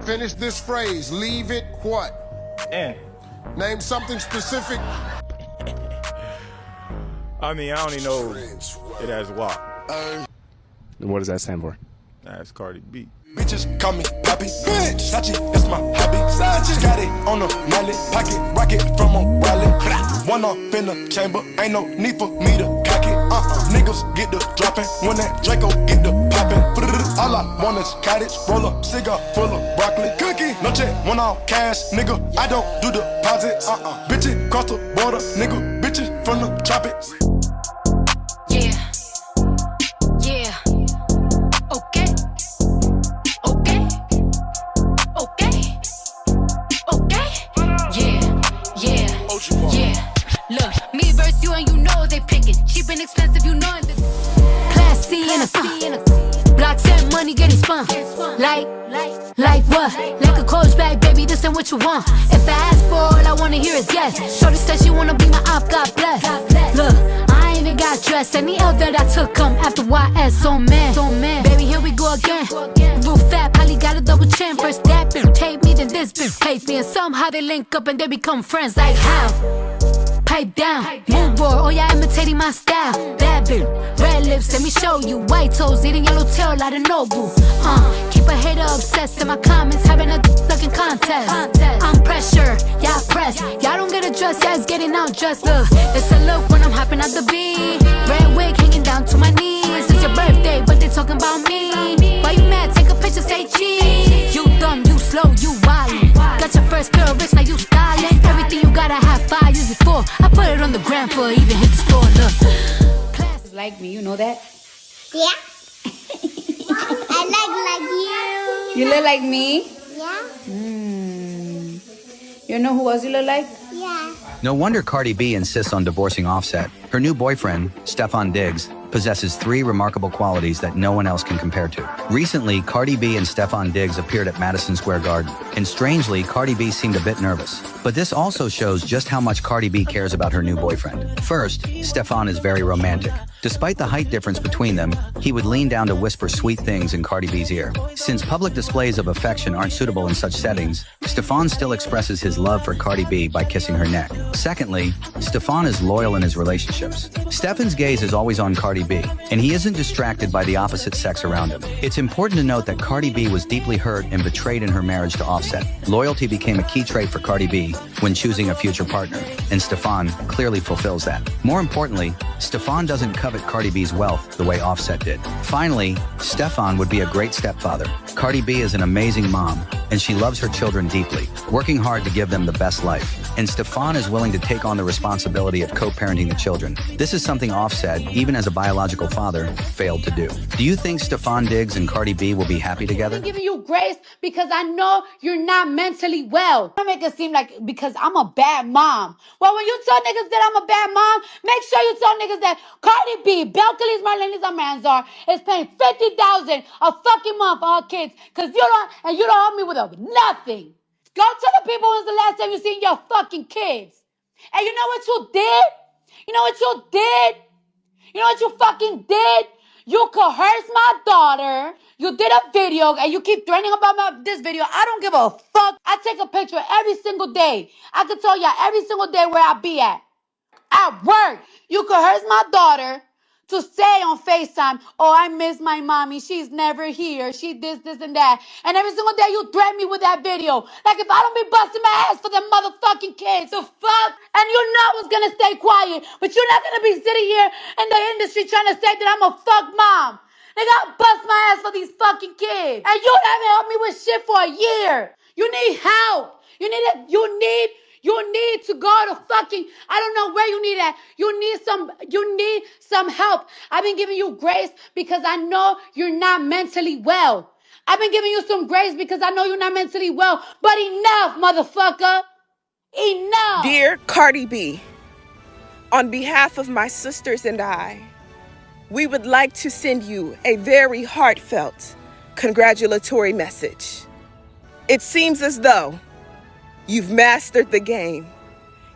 Finish this phrase. Leave it what? And. Name something specific. I mean, I only know it as WAP. And what does that stand for? That's Cardi B. Bitches call me Poppy, bitch. Sachi, that's my hobby. Sachi got it on the mallet, pocket rocket from a wallet. One off in the chamber, ain't no need for me to cock it. Niggas get the dropping when that Draco get the popping. All I want is cottage, roll up, cigar full of broccoli. Cookie, no check, one off cash, nigga. I don't do deposits. Bitches cross the border, nigga. Bitches from the tropics. Yeah. Yeah. Okay. Okay. Okay. Okay. Yeah. Yeah. Yeah. Look, me versus you and you know they picking. Cheap and expensive, you know it. Class C and a blocks and money getting spun. Like what? Like a coach bag, baby, this ain't what you want. If I ask for all I wanna hear is yes. Shorty said she wanna be my op, God bless. Look, I ain't even got dressed. Any L that I took come after YS. Oh man, baby, here we go again. Real fat, probably got a double chin. First that bitch hate me, then this bitch hates me. And somehow they link up and they become friends. Like how? Pipe down, move board, oh yeah, imitating my style. Bad bitch, red lips, let me show you. White toes, eating yellow tail out of Nobu. Keep a hater obsessed in my comments, having a fucking contest. I'm pressure, y'all press. Y'all don't get a dress, yeah, it's getting out dressed. Look, it's a look when I'm hopping out the beat. Red wig hanging down to my knees. It's your birthday, but they talking about me. Why you mad? Take a picture, say cheese. You dumb, you slow, you wildin'. Got your first pair of bricks, now you styling. Everything you gotta have 5 years before. I put it on the gram for even hit the store. Look, class is like me, you know that? Yeah. I like you. You look like me? Yeah. You know who else you look like? Yeah. No wonder Cardi B insists on divorcing Offset. Her new boyfriend, Stefon Diggs, possesses 3 remarkable qualities that no one else can compare to. Recently, Cardi B and Stefon Diggs appeared at Madison Square Garden, and strangely, Cardi B seemed a bit nervous. But this also shows just how much Cardi B cares about her new boyfriend. First, Stefon is very romantic. Despite the height difference between them, he would lean down to whisper sweet things in Cardi B's ear. Since public displays of affection aren't suitable in such settings, Stefon still expresses his love for Cardi B by kissing her neck. Secondly, Stefon is loyal in his relationships. Stefon's gaze is always on Cardi B, and he isn't distracted by the opposite sex around him. It's important to note that Cardi B was deeply hurt and betrayed in her marriage to Offset. Loyalty became a key trait for Cardi B when choosing a future partner, and Stefon clearly fulfills that. More importantly, Stefon doesn't covet Cardi B's wealth the way Offset did. Finally, Stefon would be a great stepfather. Cardi B is an amazing mom, and she loves her children deeply, working hard to give them the best life. And Stefon is willing to take on the responsibility of co-parenting the children. This is something Offset, even as a biological father, failed to do. Do you think Stefon Diggs and Cardi B will be happy together? I'm giving you grace because I know you're not mentally well. I make it seem like because I'm a bad mom. Well, when you tell niggas that I'm a bad mom, make sure you tell niggas that Cardi B, Belcalis, Marlenis, Amanzar is paying $50,000 a fucking month for her kids because you don't help me with nothing. Go tell the people when's the last time you seen your fucking kids. And you know what you did? You know what you did? You know what you fucking did? You coerced my daughter. You did a video and you keep threatening about this video. I don't give a fuck. I take a picture every single day. I can tell y'all every single day where I be at. At work. You coerced my daughter to say on FaceTime, oh, I miss my mommy. She's never here. She this, and that. And every single day you threaten me with that video. Like if I don't be busting my ass for them motherfucking kids. The fuck? And you know I was going to stay quiet. But you're not going to be sitting here in the industry trying to say that I'm a fuck mom. Nigga, I bust my ass for these fucking kids. And you haven't helped me with shit for a year. You need help. You need to go to fucking, I don't know where you need that. You need some help. I've been giving you grace because I know you're not mentally well. I've been giving you some grace because I know you're not mentally well. But enough, motherfucker. Enough. Dear Cardi B, on behalf of my sisters and I, we would like to send you a very heartfelt congratulatory message. It seems as though you've mastered the game.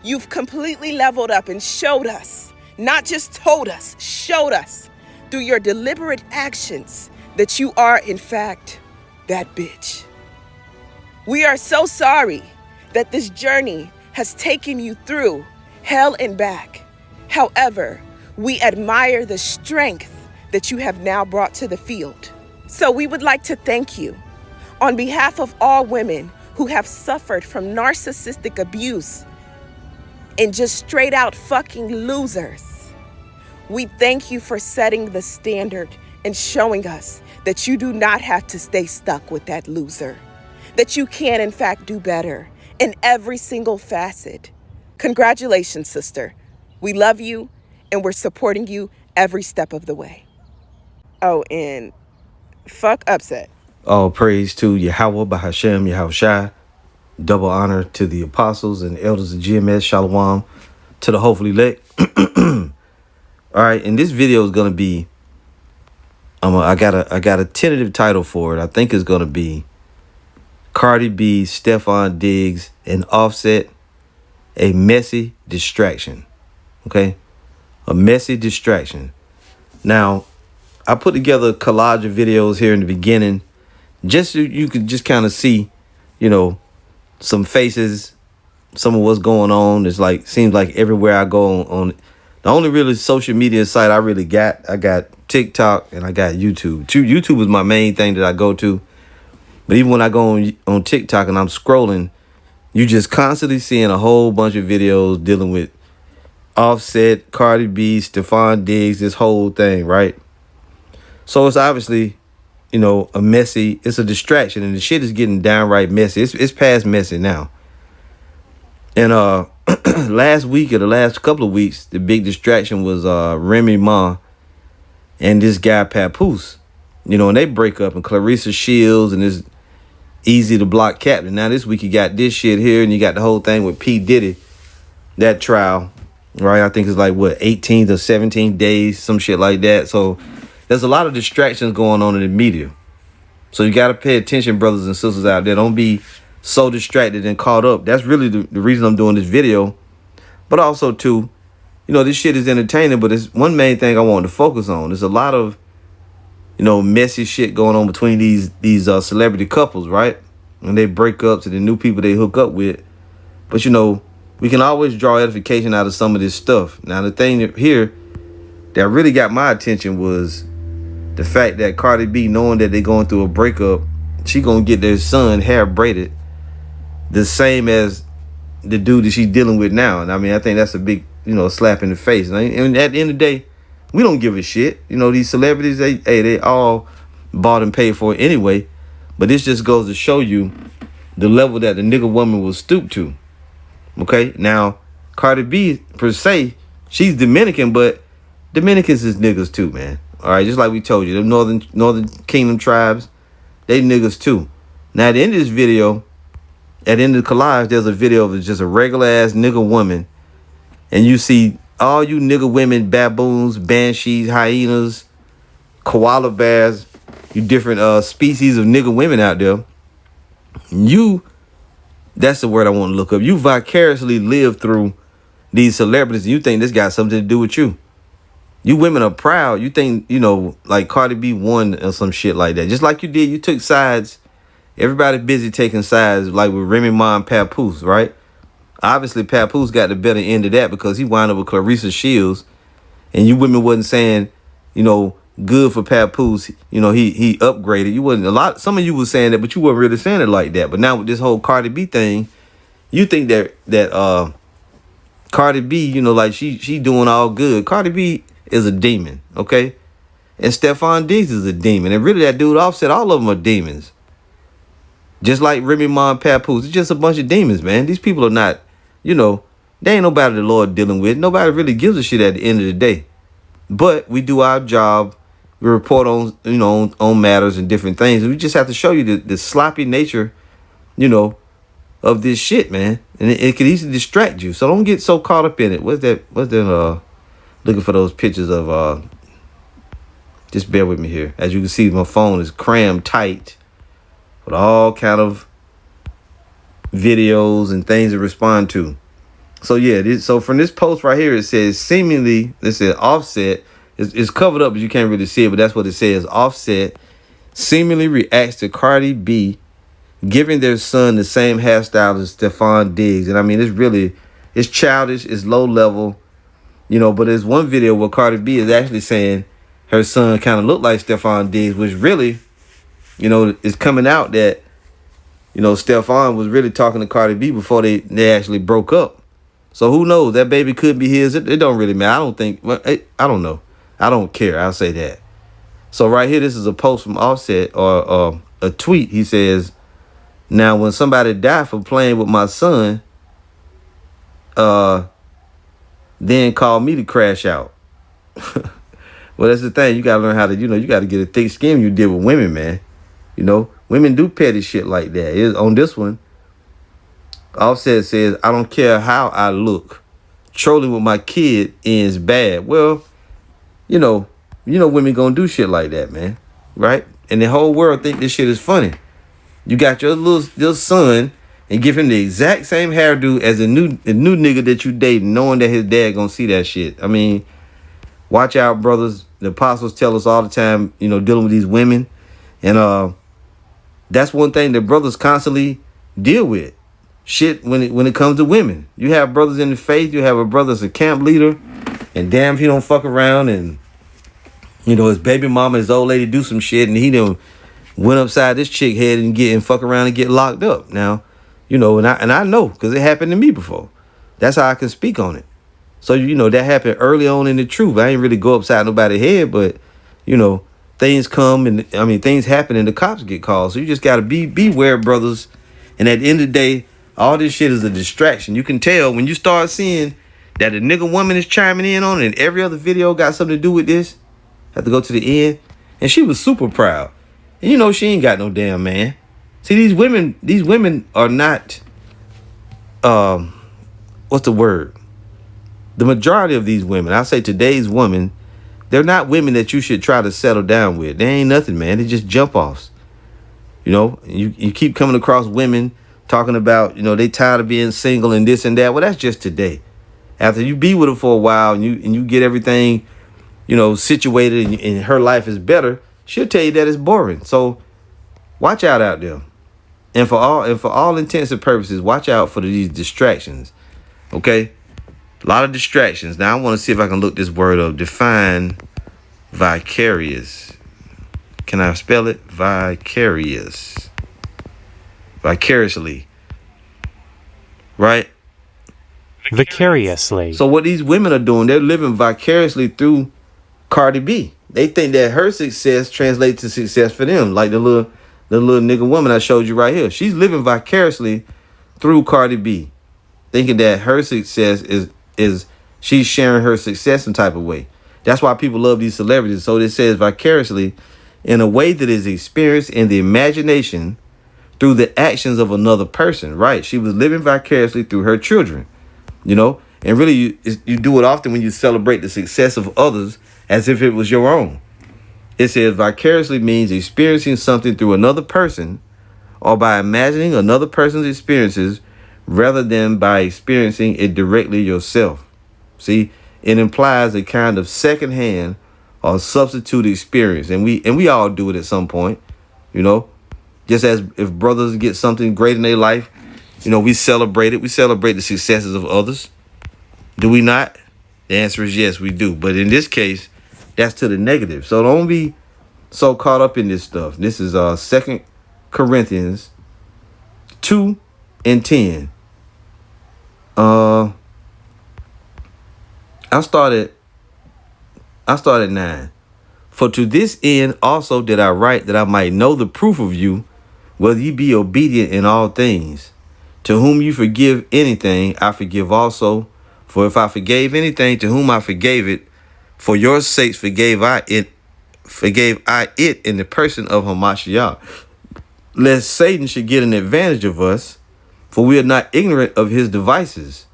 You've completely leveled up and showed us, not just told us, showed us through your deliberate actions that you are, in fact, that bitch. We are so sorry that this journey has taken you through hell and back. However, we admire the strength that you have now brought to the field. So we would like to thank you on behalf of all women who have suffered from narcissistic abuse and just straight out fucking losers. We thank you for setting the standard and showing us that you do not have to stay stuck with that loser, that you can in fact do better in every single facet. Congratulations, sister. We love you and we're supporting you every step of the way. Oh, and fuck Upset. All praise to Yahweh Bahashem Yahushai. Double honor to the apostles and elders of GMS. Shalom to the hopefully elect. All right, and this video is gonna be. I got a tentative title for it. I think it's gonna be Cardi B, Stefon Diggs, and Offset, a messy distraction. Okay, a messy distraction. Now, I put together a collage of videos here in the beginning, just so you could just kind of see, you know, some faces, some of what's going on. It's like, seems like everywhere I go on the only really social media site I got TikTok and I got YouTube. YouTube is my main thing that I go to. But even when I go on TikTok and I'm scrolling, you just constantly seeing a whole bunch of videos dealing with Offset, Cardi B, Stefon Diggs, this whole thing, right? So it's obviously, you know, it's a distraction, and the shit is getting downright messy. It's past messy now. And last week or the last couple of weeks, the big distraction was Remy Ma and this guy Papoose. You know, and they break up, and Clarissa Shields and this Easy to Block Captain. Now this week you got this shit here, and you got the whole thing with P. Diddy, that trial, right? I think it's like, what, 18 to 17 days, some shit like that. So there's a lot of distractions going on in the media. So you got to pay attention, brothers and sisters out there. Don't be so distracted and caught up. That's really the reason I'm doing this video. But also, too, you know, this shit is entertaining, but it's one main thing I want to focus on. There's a lot of, you know, messy shit going on between these celebrity couples, right? And they break up to the new people they hook up with. But, you know, we can always draw edification out of some of this stuff. Now, the thing here that really got my attention was the fact that Cardi B, knowing that they're going through a breakup, she gonna get their son hair braided the same as the dude that she's dealing with now. And I mean, I think that's a big, you know, slap in the face. And at the end of the day, we don't give a shit. You know, these celebrities, they all bought and paid for it anyway. But this just goes to show you the level that the nigga woman will stoop to. Okay, now Cardi B per se, she's Dominican, but Dominicans is niggas too, man. All right, just like we told you, the Northern Kingdom tribes, they niggas too. Now at the end of this video, at the end of the collage, there's a video of just a regular ass nigga woman, and you see all you nigga women, baboons, banshees, hyenas, koala bears, you different species of nigga women out there. That's the word I want to look up. You vicariously live through these celebrities, and you think this got something to do with you. You women are proud. You think, you know, like Cardi B won or some shit like that. Just like you did, you took sides. Everybody busy taking sides, like with Remy Ma and Papoose, right? Obviously, Papoose got the better end of that because he wound up with Clarissa Shields, and you women wasn't saying, you know, good for Papoose. You know, he upgraded. You wasn't some of you was saying that, but you weren't really saying it like that. But now with this whole Cardi B thing, you think that Cardi B, you know, like she doing all good. Cardi B is a demon, okay? And Stefon Diggs is a demon. And really, that dude Offset, all of them are demons. Just like Remy Ma and Papoose. It's just a bunch of demons, man. These people are not, you know, they ain't nobody the Lord dealing with. Nobody really gives a shit at the end of the day. But we do our job. We report on, you know, on matters and different things. We just have to show you the sloppy nature, you know, of this shit, man. And it can easily distract you. So don't get so caught up in it. What's that looking for those pictures of just bear with me here. As you can see, my phone is crammed tight with all kind of videos and things to respond to. So yeah, so from this post right here, it says seemingly, it says Offset, it's covered up but you can't really see it, but that's what it says. Offset seemingly reacts to Cardi B giving their son the same hairstyle as Stefon Diggs. And I mean, it's childish, it's low level, you know, but there's one video where Cardi B is actually saying her son kind of looked like Stefon Diggs, which really, you know, is coming out that, you know, Stefon was really talking to Cardi B before they actually broke up. So who knows? That baby could be his. It don't really matter. I don't think, well, I don't know. I don't care. I'll say that. So right here, this is a post from Offset, or a tweet. He says, now when somebody die for playing with my son, then call me to crash out. Well, that's the thing. You got to learn how to, you know, you got to get a thick skin when you deal with women, man. You know, women do petty shit like that. On this one, Offset says, I don't care how I look. Trolling with my kid ends bad. Well, you know women gonna do shit like that, man. Right? And the whole world think this shit is funny. You got your little son and give him the exact same hairdo as the new nigga that you dating, knowing that his dad gonna see that shit. I mean, watch out, brothers. The apostles tell us all the time, you know, dealing with these women. And that's one thing that brothers constantly deal with. Shit when it comes to women. You have brothers in the faith, you have a brother that's a camp leader, and damn if he don't fuck around and, you know, his baby mama, his old lady do some shit and he done went upside this chick head and fuck around and get locked up. Now, you know, and I know because it happened to me before. That's how I can speak on it. So, you know, that happened early on in the truth. I ain't really go upside nobody's head, but, you know, things come and, I mean, things happen and the cops get called. So you just got to beware, brothers. And at the end of the day, all this shit is a distraction. You can tell when you start seeing that a nigga woman is chiming in on it and every other video got something to do with this. Have to go to the end. And she was super proud. And you know, she ain't got no damn man. See, these women are not, what's the word? The majority of these women, I say today's women, they're not women that you should try to settle down with. They ain't nothing, man. They just jump offs. You know, you keep coming across women talking about, you know, they tired of being single and this and that. Well, that's just today. After you be with her for a while and you get everything, you know, situated and her life is better, she'll tell you that it's boring. So watch out there. And for all intents and purposes, watch out for these distractions. Okay? A lot of distractions. Now I want to see if I can look this word up. Define vicarious. Can I spell it? Vicarious. Vicariously. Right? Vicariously. So what these women are doing, they're living vicariously through Cardi B. They think that her success translates to success for them. Like the little nigga woman I showed you right here. She's living vicariously through Cardi B. Thinking that her success is she's sharing her success in type of way. That's why people love these celebrities. So it says vicariously in a way that is experienced in the imagination through the actions of another person. Right. She was living vicariously through her children. You know, and really you do it often when you celebrate the success of others as if it was your own. It says vicariously means experiencing something through another person or by imagining another person's experiences rather than by experiencing it directly yourself. See, it implies a kind of secondhand or substitute experience. And we all do it at some point, you know, just as if brothers get something great in their life, you know, we celebrate it. We celebrate the successes of others. Do we not? The answer is yes, we do. But in this case, that's to the negative. So don't be so caught up in this stuff. This is 2 Corinthians 2:10. I started 9. For to this end also did I write, that I might know the proof of you, whether ye be obedient in all things. To whom you forgive anything, I forgive also. For if I forgave anything to whom I forgave it, for your sakes forgave I it in the person of Hamashiach. Lest Satan should get an advantage of us, for we are not ignorant of his devices.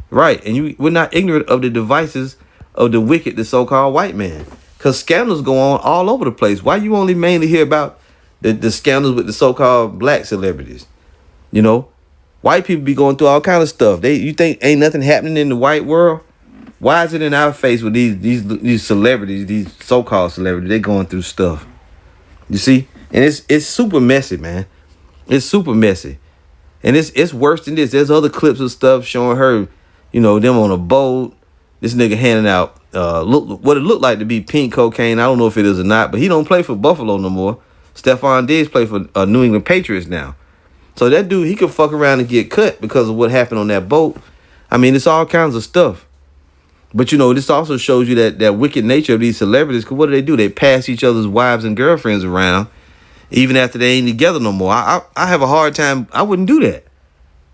Right, and we're not ignorant of the devices of the wicked, the so-called white man. Because scandals go on all over the place. Why you only mainly hear about the scandals with the so-called black celebrities? You know? White people be going through all kind of stuff. You think ain't nothing happening in the white world? Why is it in our face with these celebrities, these so-called celebrities? They going through stuff. You see? And it's super messy, man. It's super messy. And it's worse than this. There's other clips of stuff showing her, you know, them on a boat. This nigga handing out what it looked like to be pink cocaine. I don't know if it is or not, but he don't play for Buffalo no more. Stefon Diggs play for New England Patriots now. So that dude, he could fuck around and get cut because of what happened on that boat. I mean, it's all kinds of stuff. But, you know, this also shows you that wicked nature of these celebrities. Because what do? They pass each other's wives and girlfriends around even after they ain't together no more. I have a hard time. I wouldn't do that.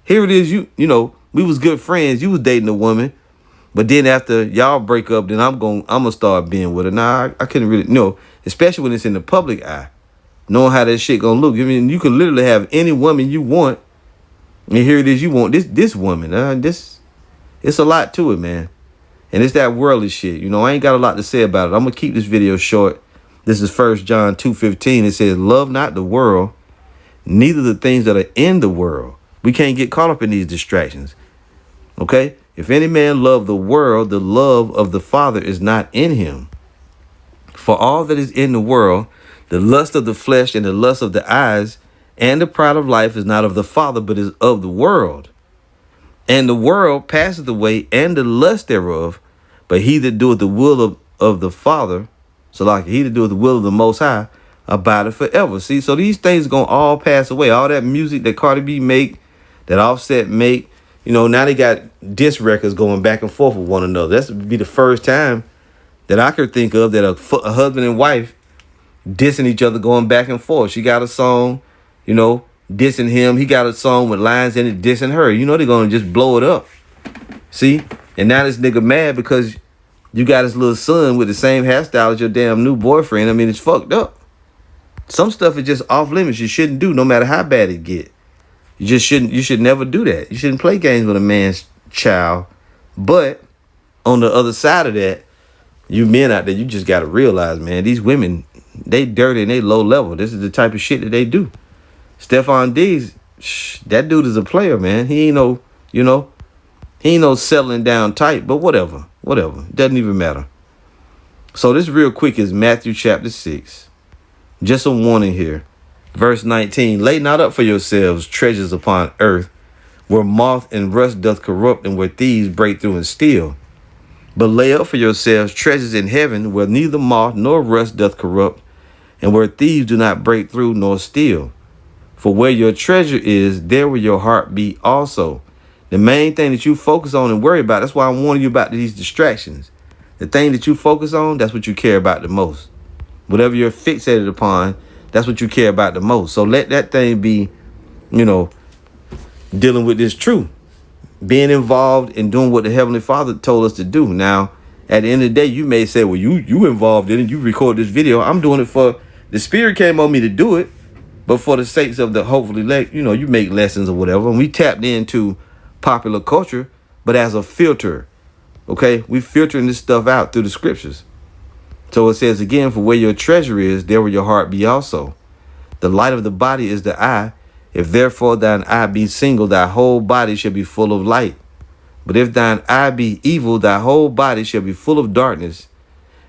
Here it is. You know, we was good friends. You was dating a woman. But then after y'all break up, then I'm going to start being with her. Nah, I couldn't really, especially when it's in the public eye. Knowing how that shit going to look. I mean, you can literally have any woman you want. And here it is. You want this woman. It's a lot to it, man. And it's that worldly shit. You know, I ain't got a lot to say about it. I'm going to keep this video short. This is 1 John 2:15. It says, love not the world, neither the things that are in the world. We can't get caught up in these distractions. Okay? If any man love the world, the love of the Father is not in him. For all that is in the world, the lust of the flesh and the lust of the eyes and the pride of life is not of the Father, but is of the world. And the world passeth away and the lust thereof, but he that doeth the will of the Father, so like he that doeth the will of the Most High, abideth forever. See, so these things going to all pass away. All that music that Cardi B make, that Offset make, now they got diss records going back and forth with one another. That's be the first time that I could think of that a husband and wife dissing each other, going back and forth. She got a song, dissing him. He got a song with lines in it dissing her. They're going to just blow it up. See? And now this nigga mad because you got his little son with the same hairstyle as your damn new boyfriend. I mean, it's fucked up. Some stuff is just off limits. You shouldn't do, no matter how bad it get. You should never do that. You shouldn't play games with a man's child. But on the other side of that, you men out there, you just got to realize, man, these women, they dirty and they low level. This is the type of shit that they do. Stefon Diggs, that dude is a player, man. He ain't no, he ain't no settling down type, but whatever. Doesn't even matter. So this real quick is Matthew chapter 6. Just a warning here. Verse 19, lay not up for yourselves treasures upon earth, where moth and rust doth corrupt, and where thieves break through and steal. But lay up for yourselves treasures in heaven, where neither moth nor rust doth corrupt, and where thieves do not break through nor steal. For where your treasure is, there will your heart be also. The main thing that you focus on and worry about, that's why I'm warning you about these distractions. The thing that you focus on, that's what you care about the most. Whatever you're fixated upon, that's what you care about the most. So let that thing be, dealing with this truth. Being involved in doing what the Heavenly Father told us to do. Now, at the end of the day, you may say, well, you involved in it. You record this video. I'm doing it for, the Spirit came on me to do it. But for the sakes of the hopefully, you make lessons or whatever. And we tapped into popular culture, but as a filter. Okay? We filtering this stuff out through the scriptures. So it says again, for where your treasure is, there will your heart be also. The light of the body is the eye. If therefore thine eye be single, thy whole body shall be full of light. But if thine eye be evil, thy whole body shall be full of darkness.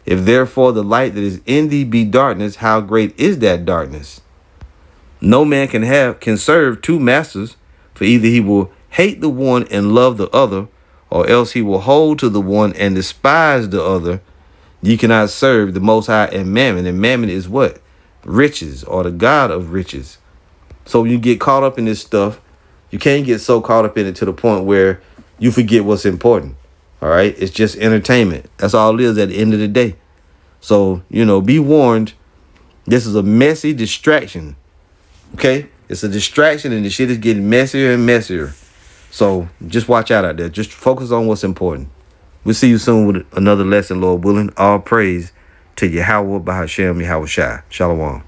If therefore the light that is in thee be darkness, how great is that darkness? No man can serve two masters, for either he will hate the one and love the other, or else he will hold to the one and despise the other. Ye cannot serve the Most High and Mammon. And Mammon is what? Riches, or the God of riches. So when you get caught up in this stuff, you can't get so caught up in it to the point where you forget what's important. All right? It's just entertainment. That's all it is at the end of the day. So, be warned. This is a messy distraction. Okay? It's a distraction and the shit is getting messier and messier. So just watch out there. Just focus on what's important. We'll see you soon with another lesson, Lord willing. All praise to Yahweh Bahashem Yahweh Shai. Shalom.